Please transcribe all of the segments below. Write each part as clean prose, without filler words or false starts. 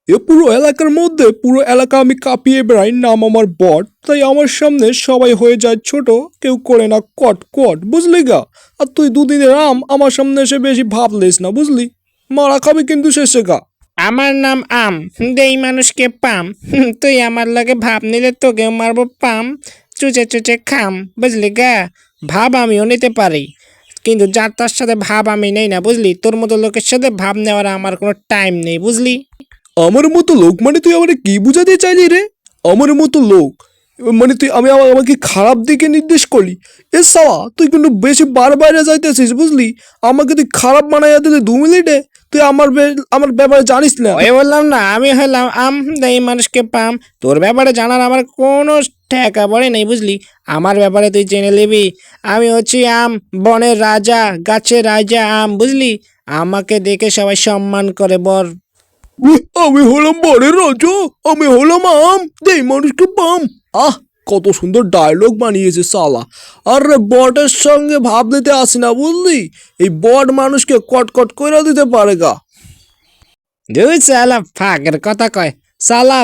এ পুরো এলাকার মধ্যে পুরো এলাকা আমি কাঁপিয়ে বেড়াই, নাম আমার বট, তাই আমার সামনে সবাই হয়ে যায় ছোট, কেউ করে না কট কট, বুঝলি গা? আর তুই দুদিনের আম আমার সামনে এসে বেশি ভাবলিস না, বুঝলি? মারা খাবি কিন্তু শেষে গা। আমার নাম আম, দেই মানুষকে পাম। তুই আমার লাগে ভাব নিলে তোকেও মারবো পাম। চুচে চুচে খাম, বুঝলি গা? ভাব আমিও নিতে পারি, কিন্তু যার তার সাথে ভাব আমি নেই না, বুঝলি? তোর মতো লোকের সাথে ভাব নেওয়ার আমার কোনো টাইম নেই, বুঝলি? আমার মতো লোক মানে তুই আমাকে কি বুঝাতে চাইলি রে? আমার মতো লোক মানে তুই আমাকে খারাপ দিকে নির্দেশ করলি? এ সাওয়া, তুই কিন্তু বেশি বার বাইরে যাইতেছিস, বুঝলি? আমাকে তুই খারাপ বানাইয়া দিলে 2 মিনিটে। তুই আমার ব্যাপারে জানিস না। ওই বললাম না, আমি হলাম আম, দেই মানুষকে পাম। তোর ব্যাপারে জানার আমার কোনো ঠেকা পড়ে নেই, বুঝলি? আমার ব্যাপারে তুই জেনে নিবি। আমি হচ্ছি আম, বনের রাজা, গাছের রাজা আম, বুঝলি? আমাকে দেখে সবাই সম্মান করে বর। আমি হলাম বনের রাজা, আমি হলাম আম, দেই মানুষকে পাম। আহ, কত সুন্দর ডায়লগ বানিয়েছে সালা। আরে বটের সঙ্গে ভাব দিতে আসি না, বুঝলি? এই বট মানুষকে কটকট করে দিতে পারে গা। দুই সালা ফাঁকের কথা কয়। সালা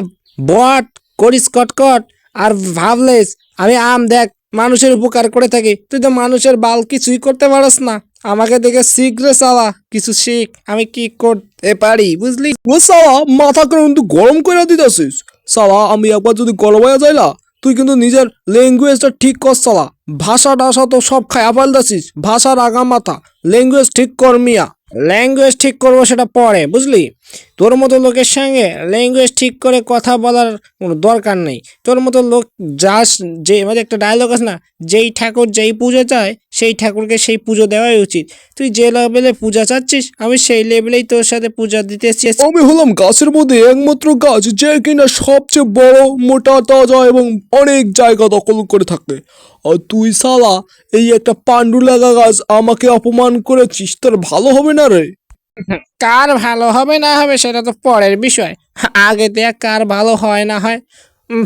বট করিস কটকট আর ভাবলেস আমি আম, দেখ মানুষের উপকার করে থাকি। তুই তো মানুষের বাল কিছুই করতে পারস না। আমাকে দেখে শিখ রে সালা, কিছু শিখ আমি কি করতে পারি, বুঝলি? ও সালা, মাথা কিন্তু গরম করে দিতেছিস। সালা, আমি একবার যদি গরম হয়ে যাইলা, তুই কিন্তু নিজের ল্যাঙ্গুয়েজটা ঠিক কর সালা। ভাষা টাষা তো সব খায়া ফেলতেছিস, ভাষার আগা মাথা। ল্যাঙ্গুয়েজ ঠিক কর মিয়া। ল্যাঙ্গুয়েজ ঠিক করবো সেটা পরে, বুঝলি? তোর মতো লোকের সঙ্গে ল্যাঙ্গুয়েজ ঠিক করে কথা বলার কোনো দরকার নেই। তোর মতো লোক যাস, যে মানে একটা ডায়লগ আছে না, যেই ঠাকুর যেই পুজো চায় সেই ঠাকুরকে সেই পুজো দেওয়াই উচিত। তুই যে লেভেলে পূজা চাচ্ছিস আমি সেই লেভেলেই তোর সাথে পূজা দিতে চেয়েছি। আমি হলাম গাছের মধ্যে একমাত্র গাছ যে কিনা সবচেয়ে বড়, মোটা, তাজা এবং অনেক জায়গা দখল করে থাকে। আর তুই সালা এই একটা পান্ডু লাগা গাছ আমাকে অপমান করেছিস, তোর ভালো হবে না রে। কার ভালো হবে না হবে সেটা তো পরের বিষয়। আগে দেখ কার ভালো হয় না হয়।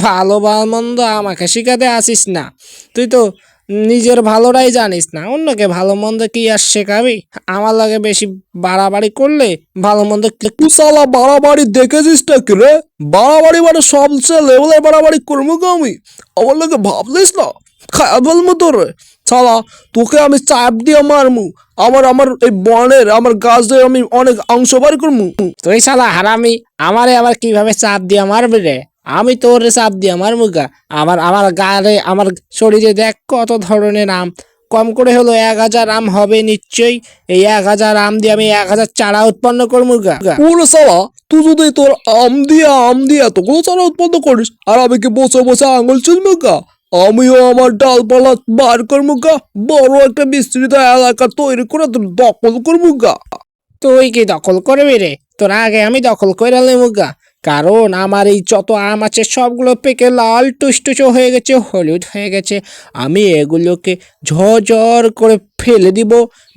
ভালো বা মন্দ আমাকে শিখাতে আসিস না। তুই তো নিজের ভালোটাই জানিস না, অন্যকে ভালো মন্দ কি আর শেখাবি? আমার লাগে বেশি বাড়াবাড়ি করলে ভালো মন্দ তুই সালা বাড়াবাড়ি দেখেছিসটা কি রে? বাড়াবাড়ি মানে সবচেয়ে লেভেলের বাড়াবাড়ি করবো গো আমি? আমার লোকে ভাবলিস না, খায়া বলবো তোর রে। সালা, তোকে আমি চাপ দিয়ে মারমু। আমার এই বনের আমার গাছদের আমি অনেক অংশ বাড়ি করবো। তুই শালা হারামি, আমারে আবার কিভাবে চাপ দিয়ে মারবি রে? আমি তোর চাপ দিয়ে মারবো গা? আমার আমার গায়ে আমার শরীরে দেখ কত ধরনের আম। কম করে হলো 1000 আম হবে নিশ্চয়ই। এই 1000 আম দিয়ে আমি 1000 চারা উৎপন্ন করবো গা। ওরে সালা, তুই যদি তোর আম দিয়া তোগুলো চারা উৎপন্ন করিস, আর আমি কি বসে বসে আঙুল চুলবো গা? আমিও আমার ডালপালা বার করবো গা, বড় একটা বিস্তৃত এলাকা তৈরি করে তোর দখল করবো গা। তুই কি দখল করবি রে? তোর আগে আমি দখল করে নেবো গা। কারণ আমার এই যত আম আছে সবগুলো পেকে লাল টুসটুসো হয়ে গেছে, হলুদ হয়ে গেছে। আমি এগুলোকে ঝরঝর করে ফেলে দিব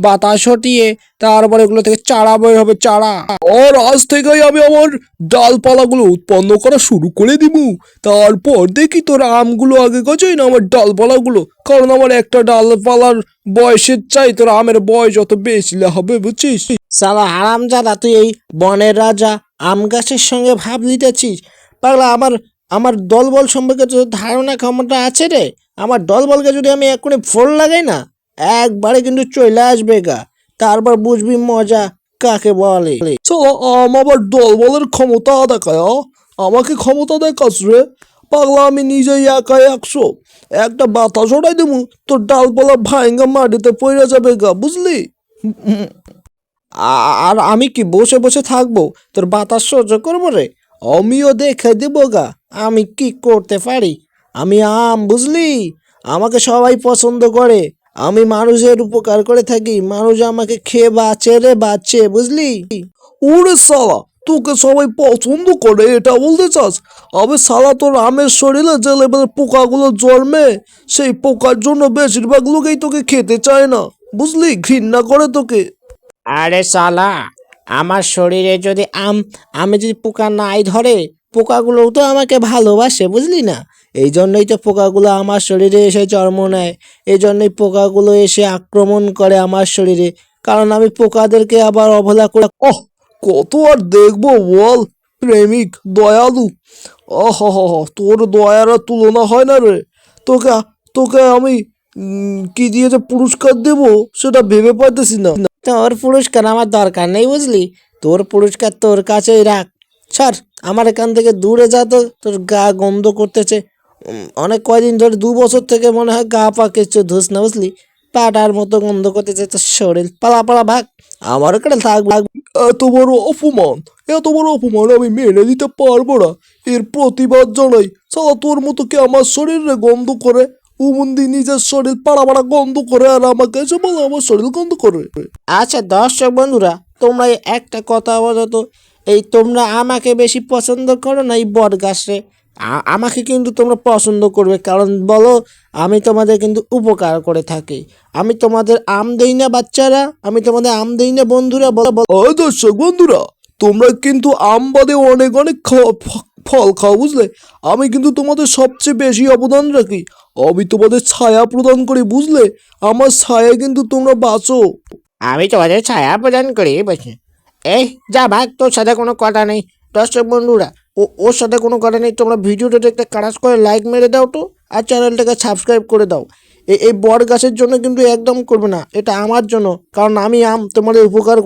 বাতাস হটিয়ে। তারপর এগুলো থেকে চারা বের হবে, চারা। আর আজ থেকেই আমি আমার ডালপালাগুলো উৎপন্ন করা শুরু করে দিব। তারপর দেখি তোর আমগুলো আগে গজাই না আমার ডালপালাগুলো, কারণ আমার একটা ডালপালার বয়সের চাই তোর আমের বয়স যত বেশি হবে, বুঝছিস? সালা হারামজাদা, তুই এই বনের রাজা আম গাছের সঙ্গে ভাব নিতেছিস? পাগলা, আমার আমার দলবল সম্পর্কে তোর ধারণা ক্ষমতা আছে রে? আমার দলবলকে যদি আমি এক্ষুনি ফোন লাগাই না, একবারে কিন্তু চলে আসবে গা। তারপর বুঝবি মজা কাকে বলে। চলো, আবার দলবলের ক্ষমতা দেখায়, আমাকে ক্ষমতা দেখাস রে? পাগলা, আমি নিজেই একাই 100। একটা বাতাস ওটাই দেবো, তোর ডালপালা ভাঙ্গা মাটিতে পড়ে যাবে গা, বুঝলি? আর আমি কি বসে বসে থাকবো তোর বাতাস সহ্য করবো রে? আমিও দেখে দেবো গা আমি কি করতে পারি। আমি আম, বুঝলি? আমাকে সবাই পছন্দ করে। আমি মানুষের উপকার করে থাকি, মানুষ আমাকে খেয়ে বাঁচে রে, বাঁচে, বুঝলি? ওরে সালা, তোকে সবাই পছন্দ করে এটা বলতে চাস? আবে সালা, তোর আমের শরীরে যে লেভেলের পোকাগুলো জন্মে, সেই পোকার জন্য বেশিরভাগ লোকেই তোকে খেতে চায় না, বুঝলি? ঘৃণা করে তোকে। আরে শালা, আমার শরীরে যদি আমি যদি পোকা নাই ধরে, পোকাগুলোও তো আমাকে ভালোবাসে, বুঝলি না? এই জন্যই তো পোকাগুলো আমার শরীরে এসে জন্ম নেয়। এই জন্যই পোকাগুলো এসে আক্রমণ করে আমার শরীরে, কারণ আমি পোকাদেরকে আবার অবহেলা করে। কত আর দেখবো বল? প্রেমিক, দয়ালু। অহ হ হ, তোর দয়ার আর তুলনা হয় না রে। তোকে তোকে আমি কি দিয়ে যে পুরস্কার দেব সেটা ভেবে পাইতেছি না। তোর পুরস্কার আমার দরকার নেই বুঝলি, তোর পুরস্কার তোর কাছেই রাখ। ছাড়, আমার এখান থেকে দূরে যা তো, তোর গা গন্ধ করতেছে। অনেক কয়দিন ধরে 2 বছর থেকে মনে হয় গা পা কিছু ধুস না বুঝলি, পাটার মতো গন্ধ করতেছে তোর শরীর। পালা পালা ভাগ, আমার ওখানে থাক। এত বড় অপমান, এত বড় অপমান আমি মেনে নিতে পারবো না। এর প্রতিবাদ জানাই। সালা তোর মতো কি আমার শরীরে গন্ধ করে? উমন্দি নিজের শরীর পাড়া পাড়া গন্ধ করে আর আমাকে এসে বলে আমার শরীর গন্ধ করে। আচ্ছা দর্শক বন্ধুরা, তোমরা এই একটা কথা বলো তো, এই তোমরা আমাকে বেশি পছন্দ করো না এই বট গাছরে? আমাকে কিন্তু তোমরা পছন্দ করবে, কারণ বলো আমি তোমাদের কিন্তু উপকার করে থাকি। আমি তোমাদের আম দেই না বাচ্চারা, আমি তোমাদের আম দেই না বন্ধুরা, বলো বলো। দর্শক বন্ধুরা, তোমরা কিন্তু আম বাদে অনেক অনেক ফল খাও বুঝলে। আমি কিন্তু তোমাদের সবচেয়ে বেশি অবদান রাখি। আমি তোমাদের ছায়া প্রদান করি বুঝলে। আমার ছায়া কিন্তু তোমরা বাঁচো। আমি তোমাদের ছায়া প্রদান করি বলছি। এই যা ভাগ, তোর সাথে কোনো কথা নেই। দর্শক বন্ধুরা, ওর সাথে কোনো কথা নেই। তোমরা ভিডিওটা একটা কাজ করে লাইক মেরে দাও তো, আর চ্যানেলটাকে সাবস্ক্রাইব করে দাও। এই বট গাছের জন্য কিন্তু একদম করবে না, এটা আমার জন্য, কারণ আমি তোমাদের উপকার